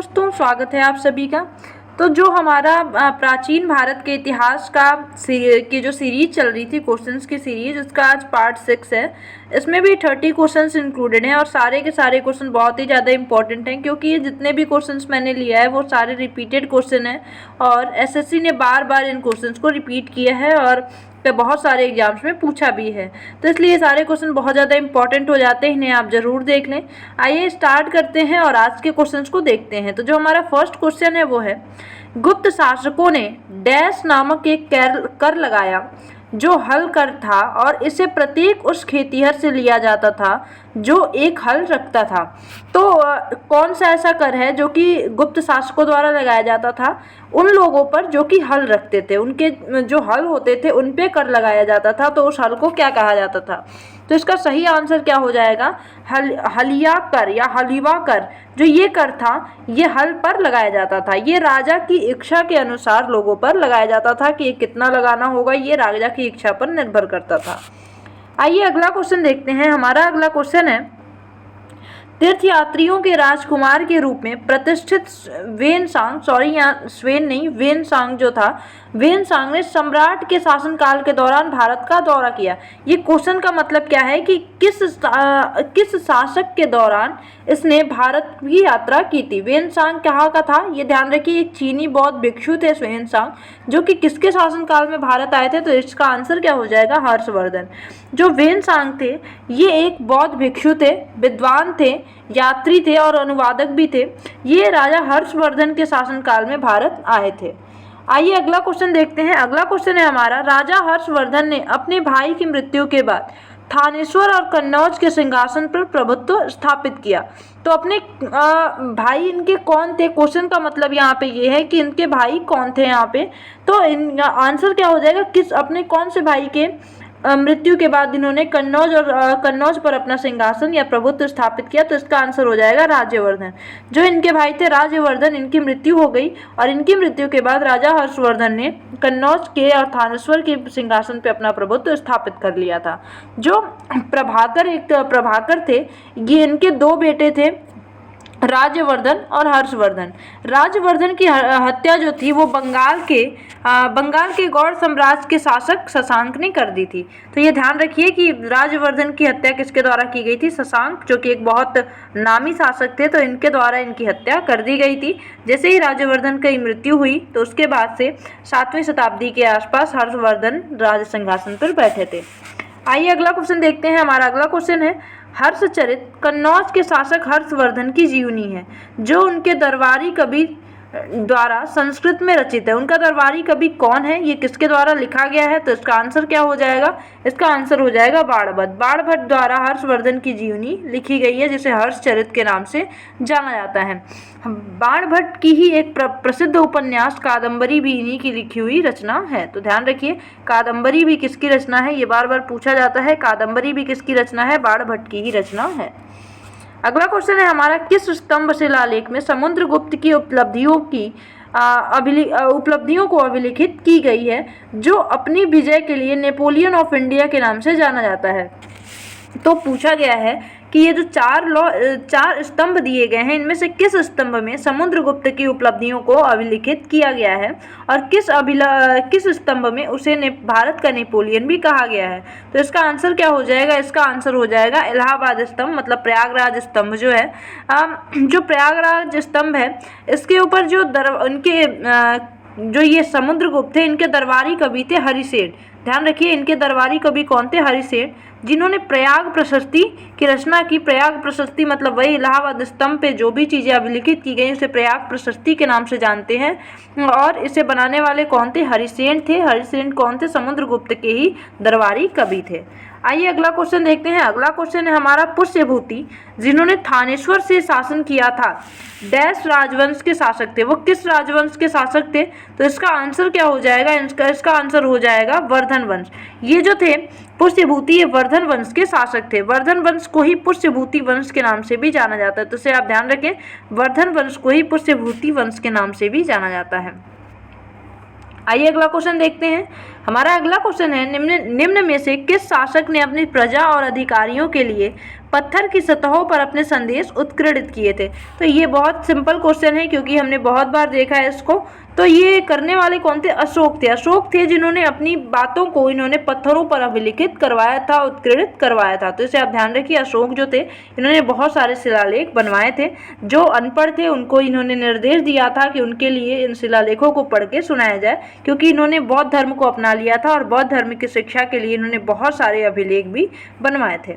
दोस्तों, स्वागत है आप सभी का। तो जो हमारा प्राचीन भारत के इतिहास का की जो सीरीज चल रही थी, क्वेश्चंस की सीरीज, उसका आज पार्ट 6 है। इसमें भी 30 क्वेश्चंस इंक्लूडेड हैं और सारे के सारे क्वेश्चन बहुत ही ज़्यादा इंपॉर्टेंट हैं, क्योंकि ये जितने भी क्वेश्चंस मैंने लिया है वो सारे रिपीटेड क्वेश्चन हैं और एसएससी ने बार बार इन क्वेश्चंस को रिपीट किया है और बहुत सारे एग्जाम्स में पूछा भी है। तो इसलिए सारे क्वेश्चन बहुत ज़्यादा इंपॉर्टेंट हो जाते हैं, इन्हें आप ज़रूर देख लें। आइए स्टार्ट करते हैं और आज के क्वेश्चंस को देखते हैं। तो जो हमारा फर्स्ट क्वेश्चन है वो है, गुप्त शासकों ने डैश नामक एक कर लगाया जो हल कर था और इसे प्रत्येक उस खेतिहर से लिया जाता था जो एक हल रखता था। तो कौन सा ऐसा कर है जो कि गुप्त शासकों द्वारा लगाया जाता था उन लोगों पर जो कि हल रखते थे, उनके जो हल होते थे उन पे कर लगाया जाता था, तो उस हल को क्या कहा जाता था? तो इसका सही आंसर क्या हो जाएगा? हलिया कर या हलीवा कर। जो ये कर था ये हल पर लगाया जाता था, ये राजा की इच्छा के अनुसार लोगों पर लगाया जाता था कि कितना लगाना होगा, ये राजा की इच्छा पर निर्भर करता था। आइए अगला क्वेश्चन देखते हैं। हमारा अगला क्वेश्चन है, तीर्थयात्रियों के राजकुमार के रूप में प्रतिष्ठित वेनसांग जो था, वेनसांग ने सम्राट के शासनकाल के दौरान भारत का दौरा किया। ये क्वेश्चन का मतलब क्या है कि किस शासक के दौरान इसने भारत की यात्रा की थी? वेनसांग कहाँ का था? ये ध्यान रखिए, एक चीनी बौद्ध भिक्षु थे वेनसांग, जो कि किसके शासनकाल में भारत आए थे? तो इसका आंसर क्या हो जाएगा? हर्षवर्धन। जो वेनसांग थे ये एक बौद्ध भिक्षु थे, विद्वान थे, यात्री थे और अनुवादक भी थे। ये राजा हर्षवर्धन के शासनकाल में भारत आए थे। आइए अगला क्वेश्चन देखते हैं। अगला क्वेश्चन है हमारा, राजा हर्षवर्धन ने अपने भाई की मृत्यु के बाद थानेश्वर और कन्नौज के सिंहासन पर प्रभुत्व स्थापित किया। तो अपने भाई इनके कौन थे? क्वेश्चन का मतलब यहाँ पे ये है कि इनके भाई कौन थे यहाँ पे। तो आंसर क्या हो जाएगा? अपने कौन से भाई के मृत्यु के बाद इन्होंने कन्नौज पर अपना सिंहासन या प्रभुत्व स्थापित किया? तो इसका आंसर हो जाएगा राज्यवर्धन। जो इनके भाई थे राज्यवर्धन, इनकी मृत्यु हो गई और इनकी मृत्यु के बाद राजा हर्षवर्धन ने कन्नौज के और थानेश्वर के सिंहासन पर अपना प्रभुत्व स्थापित कर लिया था। जो प्रभाकर थे, ये इनके दो बेटे थे, राज्यवर्धन और हर्षवर्धन। राज्यवर्धन की हत्या जो थी वो बंगाल के गौड़ साम्राज्य के शासक शशांक ने कर दी थी। तो ये ध्यान रखिए कि राज्यवर्धन की हत्या किसके द्वारा की गई थी? शशांक, जो कि एक बहुत नामी शासक थे, तो इनके द्वारा इनकी हत्या कर दी गई थी। जैसे ही राज्यवर्धन की मृत्यु हुई तो उसके बाद से 7वीं शताब्दी के आसपास हर्षवर्धन राज सिंहासन पर बैठे थे। आइए अगला क्वेश्चन देखते हैं। हमारा अगला क्वेश्चन है, हर्षचरित कन्नौज के शासक हर्षवर्धन की जीवनी है जो उनके दरबारी कवि द्वारा संस्कृत में रचित है। उनका दरबारी कवि कौन है? ये किसके द्वारा लिखा गया है? तो इसका आंसर क्या हो जाएगा? इसका आंसर हो जाएगा बाणभट्ट। बाणभट्ट द्वारा हर्षवर्धन की जीवनी लिखी गई है, जिसे हर्षचरित के नाम से जाना जाता है। बाणभट्ट की ही एक प्रसिद्ध उपन्यास कादम्बरी भी इन्हीं की लिखी हुई रचना है। तो ध्यान रखिए, कादम्बरी भी किसकी रचना है? ये बार बार पूछा जाता है। कादम्बरी भी किसकी रचना है? बाणभट्ट की ही रचना है। अगला क्वेश्चन है हमारा, किस स्तंभ शिलालेख में समुद्रगुप्त की उपलब्धियों को अभिलिखित की गई है जो अपनी विजय के लिए नेपोलियन ऑफ इंडिया के नाम से जाना जाता है? तो पूछा गया है कि ये जो चार स्तंभ दिए गए हैं, इनमें से किस स्तंभ में समुद्रगुप्त की उपलब्धियों को अभिलिखित किया गया है और किस स्तंभ में उसे भारत का नेपोलियन भी कहा गया है? तो इसका आंसर क्या हो जाएगा? इसका आंसर हो जाएगा इलाहाबाद स्तंभ, मतलब प्रयागराज स्तंभ जो है। जो प्रयागराज स्तंभ है, इसके ऊपर जो ये समुद्रगुप्त थे, इनके दरबारी कवि थे हरिसेन। ध्यान रखिए, इनके दरबारी कवि कौन थे? हरिसेन, जिन्होंने प्रयाग प्रशस्ति की रचना की। प्रयाग प्रशस्ति मतलब वही इलाहाबाद स्तंभ पे जो भी चीज़ें अभिलिखित की गई उसे प्रयाग प्रशस्ति के नाम से जानते हैं। और इसे बनाने वाले कौन थे? हरिसेन थे। हरिसेन कौन थे? समुद्रगुप्त के ही दरबारी कवि थे। आइए अगला क्वेश्चन देखते हैं। अगला क्वेश्चन है हमारा, पुष्यभूति जिन्होंने थानेश्वर से शासन किया था डैश राजवंश के शासक थे। वो किस राजवंश के शासक थे? तो इसका आंसर क्या हो जाएगा? इसका आंसर हो जाएगा वर्धन वंश। ये जो थे पुष्यभूति, ये वर्धन वंश के शासक थे। वर्धन वंश को ही पुष्यभूति वंश के नाम से भी जाना जाता है। तो इसे आप ध्यान रखें, वर्धन वंश को ही पुष्यभूति वंश के नाम से भी जाना जाता है। आइए अगला क्वेश्चन देखते हैं। हमारा अगला क्वेश्चन है, निम्न में से किस शासक ने अपनी प्रजा और अधिकारियों के लिए पत्थर की सतहों पर अपने संदेश उत्कीर्णित किए थे। तो ये बहुत सिंपल क्वेश्चन है क्योंकि हमने बहुत बार देखा है इसको। तो ये करने वाले कौन थे? अशोक थे। अशोक थे जिन्होंने अपनी बातों को इन्होंने पत्थरों पर अभिलिखित करवाया था, उत्कीर्णित करवाया था। तो इसे आप ध्यान रखिए, अशोक जो थे इन्होंने बहुत सारे शिलालेख बनवाए थे। जो अनपढ़ थे उनको इन्होंने निर्देश दिया था कि उनके लिए इन शिलालेखों को पढ़ के सुनाया जाए, क्योंकि इन्होंने बौद्ध धर्म को अपना लिया था और बौद्ध धर्म की शिक्षा के लिए इन्होंने बहुत सारे अभिलेख भी बनवाए थे।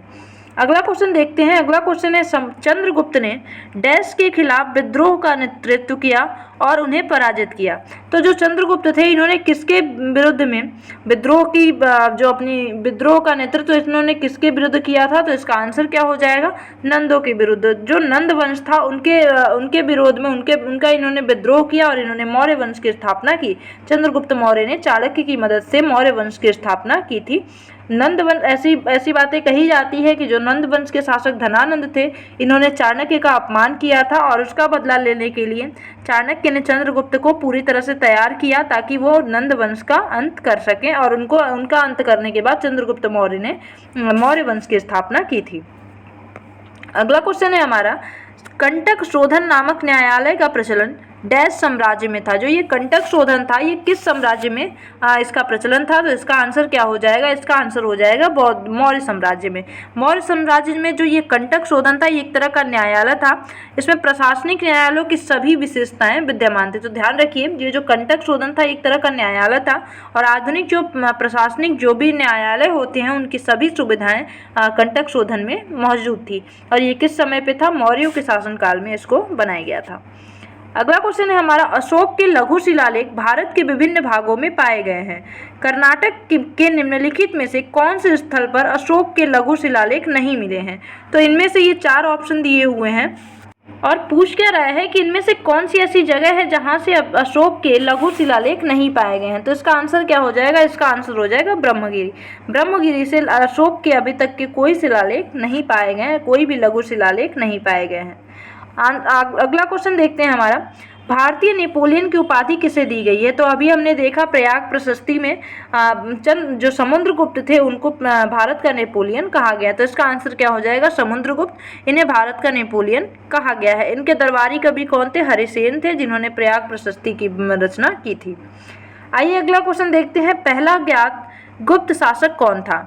अगला क्वेश्चन देखते हैं। अगला क्वेश्चन है, चंद्रगुप्त ने डैश के खिलाफ विद्रोह का नेतृत्व किया और उन्हें पराजित किया। तो जो चंद्रगुप्त थे इन्होंने किसके विरुद्ध में विद्रोह की जो अपनी विद्रोह का नेतृत्व इन्होंने किसके विरुद्ध किया था? तो इसका आंसर क्या हो जाएगा? नंदों के विरुद्ध। जो नंद वंश था उनके विरोध में उनका इन्होंने विद्रोह किया और इन्होंने मौर्य वंश की स्थापना की। चंद्रगुप्त मौर्य ने चाणक्य की मदद से मौर्य वंश की स्थापना की थी। नंद वंश ऐसी बातें कही जाती है कि जो नंद वंश के शासक धनानंद थे इन्होंने चाणक्य का अपमान किया था और उसका बदला लेने के लिए चाणक्य ने चंद्रगुप्त को पूरी तरह से तैयार किया ताकि वो नंद वंश का अंत कर सकें, और उनका अंत करने के बाद चंद्रगुप्त मौर्य ने मौर्य वंश की स्थापना की थी। अगला क्वेश्चन है हमारा, कंटक शोधन नामक न्यायालय का प्रचलन डैश साम्राज्य में था। जो ये कंटक शोधन था ये किस साम्राज्य में इसका प्रचलन था? तो इसका आंसर क्या हो जाएगा? इसका आंसर हो जाएगा मौर्य साम्राज्य में। मौर्य साम्राज्य में जो ये कंटक शोधन था ये एक तरह का न्यायालय था। इसमें प्रशासनिक न्यायालयों की सभी विशेषताएं विद्यमान थी। तो ध्यान रखिए, ये जो कंटक शोधन था एक तरह का न्यायालय था और आधुनिक जो प्रशासनिक जो भी न्यायालय होते हैं उनकी सभी सुविधाएं कंटक शोधन में मौजूद थी। और ये किस समय पे था? मौर्यों के शासनकाल में इसको बनाया गया था। अगला क्वेश्चन है हमारा, अशोक के लघु शिलालेख भारत के विभिन्न भागों में पाए गए हैं। कर्नाटक के निम्नलिखित में से कौन से स्थल पर अशोक के लघु शिलालेख नहीं मिले हैं? तो इनमें से ये 4 ऑप्शन दिए हुए हैं और पूछ क्या रहा है कि इनमें से कौन सी ऐसी जगह है जहां से अशोक के लघु शिलालेख नहीं पाए गए हैं। तो इसका आंसर क्या हो जाएगा? इसका आंसर हो जाएगा ब्रह्मगिरी। ब्रह्मगिरी से अशोक के अभी तक के कोई शिलालेख नहीं पाए गए हैं, कोई भी लघु शिलालेख नहीं पाए गए हैं। अगला क्वेश्चन देखते हैं हमारा, भारतीय नेपोलियन की उपाधि किसे दी गई है? तो अभी हमने देखा प्रयाग प्रशस्ति में चंद जो समुद्रगुप्त थे उनको भारत का नेपोलियन कहा गया। तो इसका आंसर क्या हो जाएगा? समुद्रगुप्त। इन्हें भारत का नेपोलियन कहा गया है। इनके दरबारी कवि कौन थे? हरिसेन थे, जिन्होंने प्रयाग प्रशस्ति की रचना की थी। आइए अगला क्वेश्चन देखते हैं, पहला ज्ञात गुप्त शासक कौन था?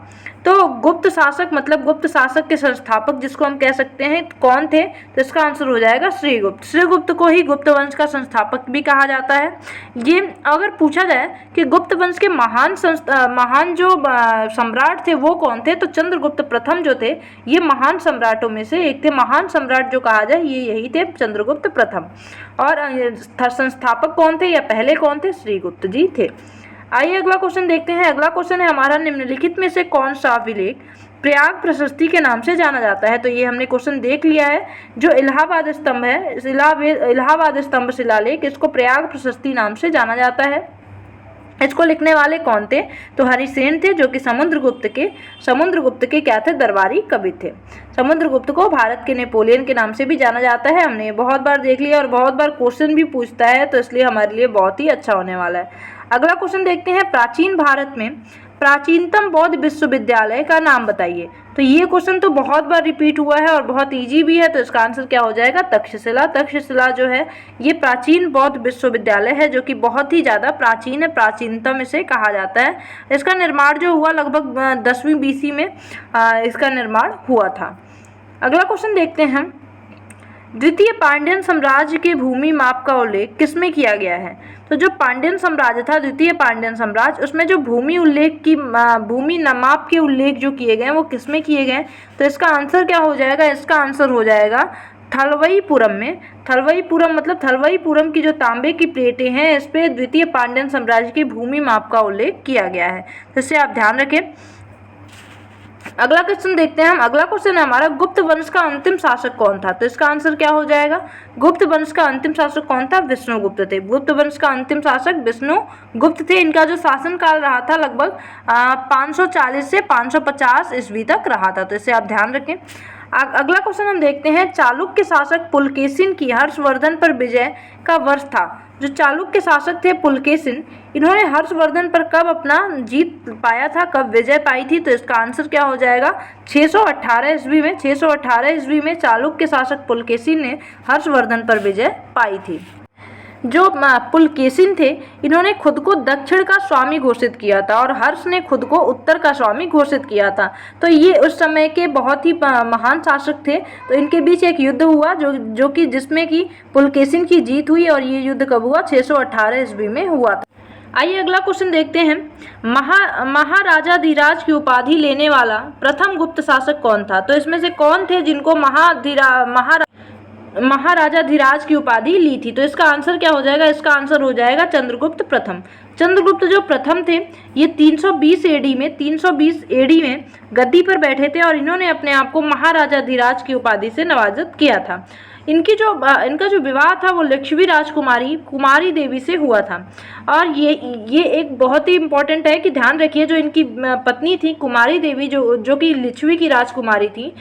तो गुप्त शासक मतलब गुप्त शासक के संस्थापक जिसको हम कह सकते हैं कौन थे? तो इसका आंसर हो जाएगा श्रीगुप्त। श्रीगुप्त को ही गुप्त वंश का संस्थापक भी कहा जाता है। ये अगर पूछा जाए कि गुप्त वंश के महान जो सम्राट थे वो कौन थे, तो चंद्रगुप्त प्रथम जो थे ये महान सम्राटों में से एक थे। महान सम्राट जो कहा जाए ये यही थे, चंद्रगुप्त प्रथम। और संस्थापक कौन थे या पहले कौन थे? श्रीगुप्त जी थे। आइए अगला क्वेश्चन देखते हैं। अगला क्वेश्चन है हमारा, निम्नलिखित में से कौन सा अभिलेख प्रयाग प्रशस्ति के नाम से जाना जाता है? तो ये हमने क्वेश्चन देख लिया है। जो इलाहाबाद स्तंभ है, इलाहाबाद स्तंभ शिलालेख, इसको प्रयाग प्रशस्ति नाम से जाना जाता है। इसको लिखने वाले कौन थे? तो हरिसेन थे, जो कि समुद्रगुप्त के क्या थे? दरबारी कवि थे। समुद्रगुप्त को भारत के नेपोलियन के नाम से भी जाना जाता है। हमने बहुत बार देख लिया और बहुत बार क्वेश्चन भी पूछता है, तो इसलिए हमारे लिए बहुत ही अच्छा होने वाला है। अगला क्वेश्चन देखते हैं, प्राचीन भारत में प्राचीनतम बौद्ध विश्वविद्यालय का नाम बताइए। तो ये क्वेश्चन तो बहुत बार रिपीट हुआ है और बहुत इजी भी है। तो इसका आंसर क्या हो जाएगा? तक्षशिला। तक्षशिला जो है ये प्राचीन बौद्ध विश्वविद्यालय है, जो कि बहुत ही ज़्यादा प्राचीन है, प्राचीनतम इसे कहा जाता है। इसका निर्माण जो हुआ लगभग 10वीं BC में इसका निर्माण हुआ था। अगला क्वेश्चन देखते हैं हम, द्वितीय पांड्यन साम्राज्य के भूमि माप का उल्लेख किसमें किया गया है? तो जो पांड्यन साम्राज्य था, द्वितीय पांड्यन साम्राज्य, उसमें जो भूमि माप के उल्लेख जो किए गए वो किसमें किए गए? तो इसका आंसर क्या हो जाएगा? इसका आंसर हो जाएगा थलवईपुरम में। थलवईपुरम मतलब थलवईपुरम की जो तांबे की प्लेटें हैं इस पे द्वितीय पांड्यन साम्राज्य की भूमि माप का उल्लेख किया गया है। तो इससे आप ध्यान रखें। अगला क्वेश्चन देखते हैं हम। अगला क्वेश्चन है हमारा, गुप्त वंश का अंतिम शासक कौन था? तो इसका आंसर क्या हो जाएगा? गुप्त वंश का अंतिम शासक कौन था? विष्णुगुप्त थे। गुप्त वंश का अंतिम शासक विष्णुगुप्त थे। इनका जो शासन काल रहा था लगभग 540 से 550 ईस्वी तक रहा था। तो इसे आप ध्यान रखें। अगला क्वेश्चन हम देखते हैं, चालुक्य शासक पुलकेशिन की हर्षवर्धन पर विजय का वर्ष था। जो चालुक्य शासक थे पुलकेशिन, इन्होंने हर्षवर्धन पर कब अपना जीत पाया था, कब विजय पाई थी? तो इसका आंसर क्या हो जाएगा? 618 ईस्वी में। 618 ईस्वी में चालुक्य शासक पुलकेशिन ने हर्षवर्धन पर विजय पाई थी। जो पुलकेशिन थे, इन्होंने खुद को दक्षिण का स्वामी घोषित किया था और हर्ष ने खुद को उत्तर का स्वामी घोषित किया था। तो ये उस समय के बहुत ही महान शासक थे। तो इनके बीच एक युद्ध हुआ जो कि जिसमें कि पुलकेशिन की जीत हुई, और ये युद्ध कब हुआ? 618 ईस्वी में हुआ था। आइए अगला क्वेश्चन देखते हैं, महाराजाधिराज की उपाधि लेने वाला प्रथम गुप्त शासक कौन था? तो इसमें से कौन थे जिनको महाराजाधिराज की उपाधि ली थी? तो इसका आंसर क्या हो जाएगा? इसका आंसर हो जाएगा चंद्रगुप्त प्रथम। चंद्रगुप्त जो प्रथम थे, ये 320 एडी में गद्दी पर बैठे थे और इन्होंने अपने आप को महाराजाधिराज की उपाधि से नवाजित किया था। इनका जो विवाह था वो लक्ष्मी राजकुमारी कुमारी देवी से हुआ था। और ये एक बहुत ही इम्पोर्टेंट है कि ध्यान रखिए, जो इनकी पत्नी थी कुमारी देवी, जो कि लिच्छवी की राजकुमारी थी,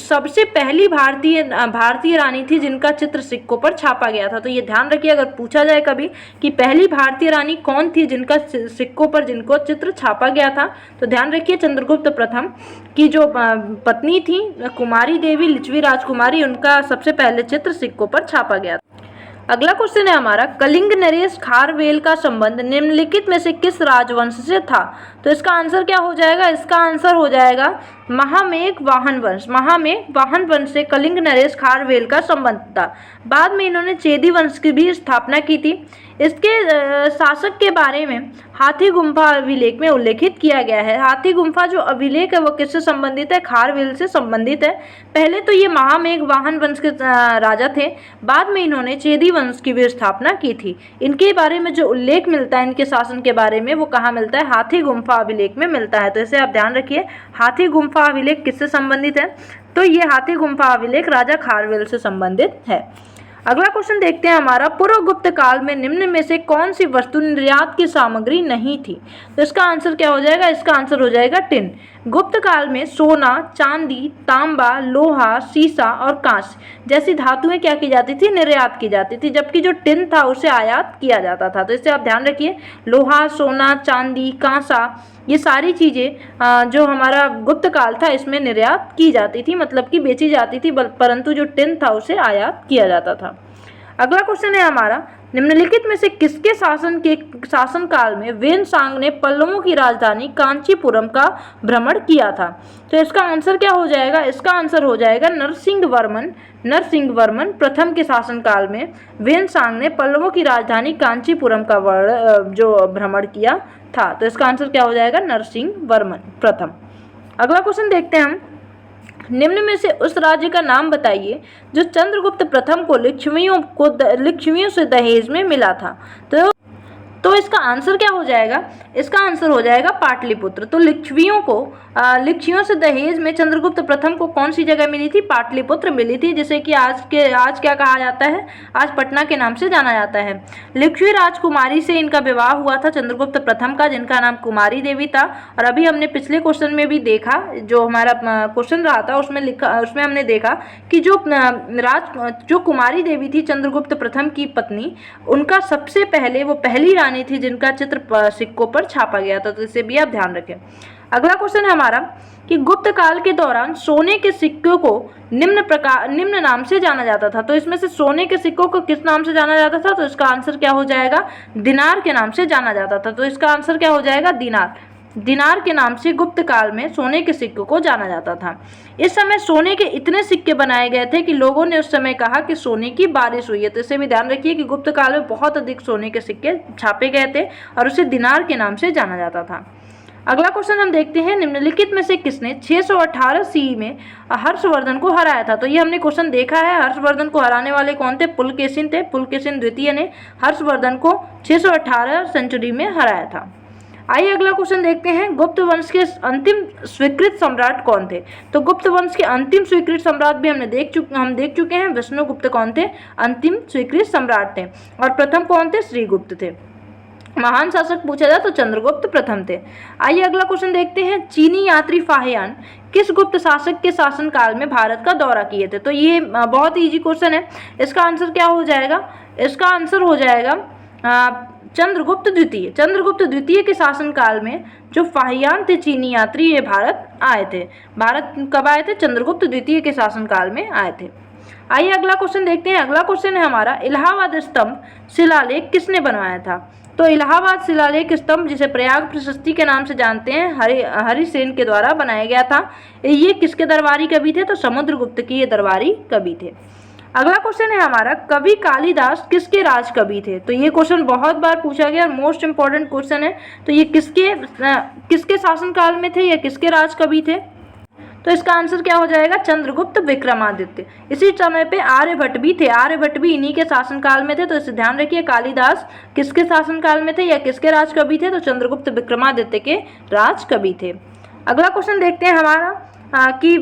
सबसे पहली भारतीय रानी थी जिनका चित्र सिक्कों पर छापा गया था। तो ये ध्यान रखिए, अगर पूछा जाए कभी कि पहली भारतीय रानी कौन थी जिनका सिक्कों पर जिनको चित्र छापा गया था, तो ध्यान रखिए चंद्रगुप्त प्रथम की जो पत्नी थी कुमारी देवी लिच्छवी राजकुमारी, उनका सबसे पहले चित्र सिक्कों पर छापा गया था। अगला क्वेश्चन है हमारा, कलिंग नरेश खारवेल का संबंध निम्नलिखित में से किस राजवंश से था? तो इसका आंसर क्या हो जाएगा? इसका आंसर हो जाएगा महामेघ वाहन वंश। महामेघ वाहन वंश से कलिंग नरेश खारवेल का संबंध था। बाद में इन्होंने चेदी वंश की भी स्थापना की थी। इसके शासक के बारे में हाथी गुम्फा अभिलेख में उल्लेखित किया गया है। हाथी गुम्फा जो अभिलेख है वो किससे संबंधित है? खारवेल से संबंधित है। पहले तो ये महामेघ वाहन वंश के राजा थे, बाद में इन्होंने चेदी वंश की भी स्थापना की थी। इनके बारे में जो उल्लेख मिलता है इनके शासन के बारे में, वो कहाँ मिलता है? हाथी गुम्फा अभिलेख में मिलता है। तो इसे आप ध्यान रखिए, हाथी गुम्फा अभिलेख किससे संबंधित है? तो ये हाथी गुम्फा अभिलेख राजा खारवेल से संबंधित है। अगला क्वेश्चन देखते हैं हमारा, पूर्व गुप्त काल में निम्न में से कौन सी वस्तु निर्यात की सामग्री नहीं थी? तो इसका आंसर क्या हो जाएगा? इसका आंसर हो जाएगा टिन। गुप्त काल में सोना, चांदी, तांबा, लोहा, सीसा और कांच जैसी धातुएं क्या की जाती थी? निर्यात की जाती थी, जबकि जो टिन था उसे आयात किया जाता था। तो इससे आप ध्यान रखिए, लोहा, सोना, चांदी, कांसा, ये सारी चीज़ें जो हमारा गुप्त काल था इसमें निर्यात की जाती थी, मतलब कि बेची जाती थी, परंतु जो टिन था उसे आयात किया जाता था। अगला क्वेश्चन है हमारा, निम्नलिखित में से किसके शासन काल में वेनसांग ने पल्लवों की राजधानी कांचीपुरम का भ्रमण किया था? तो इसका आंसर क्या हो जाएगा? इसका आंसर हो जाएगा नरसिंह वर्मन प्रथम के शासन काल में वेनसांग ने पल्लवों की राजधानी कांचीपुरम का जो भ्रमण किया था। तो इसका आंसर क्या हो जाएगा? नरसिंह वर्मन प्रथम। अगला क्वेश्चन देखते हैं हम, निम्न में से उस राज्य का नाम बताइए जो चंद्रगुप्त प्रथम को लिच्छवियों से दहेज में मिला था। तो इसका आंसर क्या हो जाएगा? इसका आंसर हो जाएगा पाटलिपुत्र। तो लिच्छवियों से दहेज में चंद्रगुप्त प्रथम को कौन सी जगह मिली थी? पाटलिपुत्र मिली थी, जिसे कि आज क्या कहा जाता है? आज पटना के नाम से जाना जाता है। लिच्छवी राजकुमारी से इनका विवाह हुआ था चंद्रगुप्त प्रथम का, जिनका नाम कुमारी देवी था। और अभी हमने पिछले क्वेश्चन में भी देखा, जो हमारा क्वेश्चन रहा था उसमें हमने देखा कि जो कुमारी देवी थी चंद्रगुप्त प्रथम की पत्नी, उनका सबसे पहले वो पहली रानी थी जिनका चित्र सिक्कों पर छापा गया था। तो इसे भी आप ध्यान रखें। अगला क्वेश्चन है हमारा कि गुप्त काल के दौरान सोने के सिक्कों को निम्न नाम से जाना जाता था। तो इसमें से सोने के सिक्कों को किस नाम से जाना जाता था? तो इसका आंसर क्या हो जाएगा? दिनार के नाम से जाना जाता था। तो इसका आंसर क्या हो जाएगा? दिनार के नाम से गुप्त काल में सोने के सिक्कों को जाना जाता था। इस समय सोने के इतने सिक्के बनाए गए थे कि लोगों ने उस समय कहा कि सोने की बारिश हुई है। तो इसे भी ध्यान रखिए कि गुप्त काल में बहुत अधिक सोने के सिक्के छापे गए थे और उसे दिनार के नाम से जाना जाता था। अगला क्वेश्चन हम देखते हैं, निम्नलिखित में से किसने 618 सी में हर्षवर्धन को हराया था? तो ये हमने क्वेश्चन देखा है। हर्षवर्धन को हराने वाले कौन थे? पुलकेशिन थे। पुलकेशिन द्वितीय ने हर्षवर्धन को 618 सेंचुरी में हराया था। आइए अगला क्वेश्चन देखते हैं, गुप्त वंश के अंतिम स्वीकृत सम्राट कौन थे? तो गुप्त वंश के अंतिम स्वीकृत सम्राट भी हम देख चुके हैं। विष्णुगुप्त कौन थे? अंतिम स्वीकृत सम्राट थे। और प्रथम कौन थे? श्रीगुप्त थे। महान शासक पूछा जाए तो चंद्रगुप्त प्रथम थे। आइए अगला क्वेश्चन देखते हैं। चीनी यात्री फाहियान किस गुप्त शासक के शासनकाल में भारत का दौरा किए थे? तो ये बहुत इजी क्वेश्चन है। इसका आंसर क्या हो जाएगा? इसका आंसर हो जाएगा चंद्रगुप्त द्वितीय। चंद्रगुप्त द्वितीय के शासनकाल में जो फाहियान थे चीनी यात्री, ये भारत आए थे। भारत कब आए थे? चंद्रगुप्त द्वितीय के शासनकाल में आए थे। आइए अगला क्वेश्चन देखते हैं। अगला क्वेश्चन है हमारा, इलाहाबाद स्तंभ शिलालेख किसने बनवाया था? तो इलाहाबाद शिलालेख स्तंभ, जिसे प्रयाग प्रशस्ति के नाम से जानते हैं, हरिसेन के द्वारा बनाया गया था। ये किसके दरबारी कवि थे? तो समुद्रगुप्त के ये दरबारी कवि थे। अगला क्वेश्चन है हमारा, कवि कालिदास किसके राज कवि थे? तो ये क्वेश्चन बहुत बार पूछा गया और मोस्ट इंपॉर्टेंट क्वेश्चन है। तो ये किसके शासनकाल में थे या किसके राज कवि थे? तो इसका आंसर क्या हो जाएगा? चंद्रगुप्त विक्रमादित्य। इसी समय पे आर्यभट्ट भी थे। आर्यभट्ट भी इन्हीं के शासनकाल में थे। तो इसे ध्यान रखिए, कालिदास किसके शासनकाल में थे या किसके राज कवि थे? तो चंद्रगुप्त विक्रमादित्य के राज कवि थे। अगला क्वेश्चन देखते हैं हमारा कि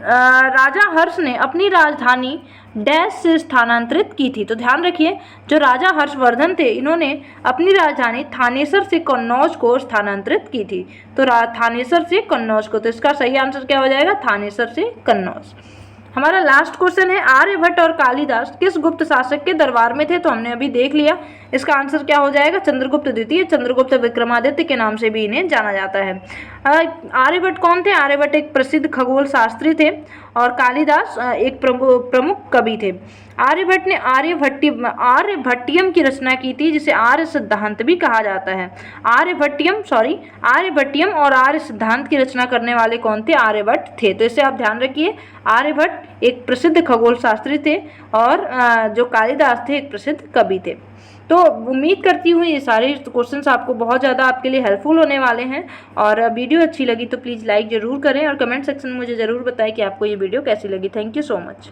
राजा हर्ष ने अपनी राजधानी डैश से स्थानांतरित की थी। तो ध्यान रखिए, जो राजा हर्षवर्धन थे, इन्होंने अपनी राजधानी थानेसर से कन्नौज को स्थानांतरित की थी। तो थानेसर से कन्नौज को। तो इसका सही आंसर क्या हो जाएगा? थानेसर से कन्नौज। हमारा लास्ट क्वेश्चन है, आर्यभट्ट और कालिदास किस गुप्त शासक के दरबार में थे? तो हमने अभी देख लिया। इसका आंसर क्या हो जाएगा? चंद्रगुप्त द्वितीय। चंद्रगुप्त विक्रमादित्य के नाम से भी इन्हें जाना जाता है। आर्यभट्ट कौन थे? आर्यभट्ट एक प्रसिद्ध खगोल शास्त्री थे और कालिदास एक प्रमुख कवि थे। आर्यभट्ट ने आर्यभट्टियम की रचना की थी, जिसे आर्य सिद्धांत भी कहा जाता है। आर्यभट्टियम और आर्य सिद्धांत की रचना करने वाले कौन थे? आर्यभट्ट थे। तो इसे आप ध्यान रखिए, आर्यभट्ट एक प्रसिद्ध खगोल शास्त्री थे और जो कालिदास थे एक प्रसिद्ध कवि थे। तो उम्मीद करती हूँ ये सारे क्वेश्चंस आपको बहुत ज़्यादा आपके लिए हेल्पफुल होने वाले हैं। और वीडियो अच्छी लगी तो प्लीज़ लाइक ज़रूर करें और कमेंट सेक्शन में मुझे ज़रूर बताएं कि आपको ये वीडियो कैसी लगी। Thank you so much.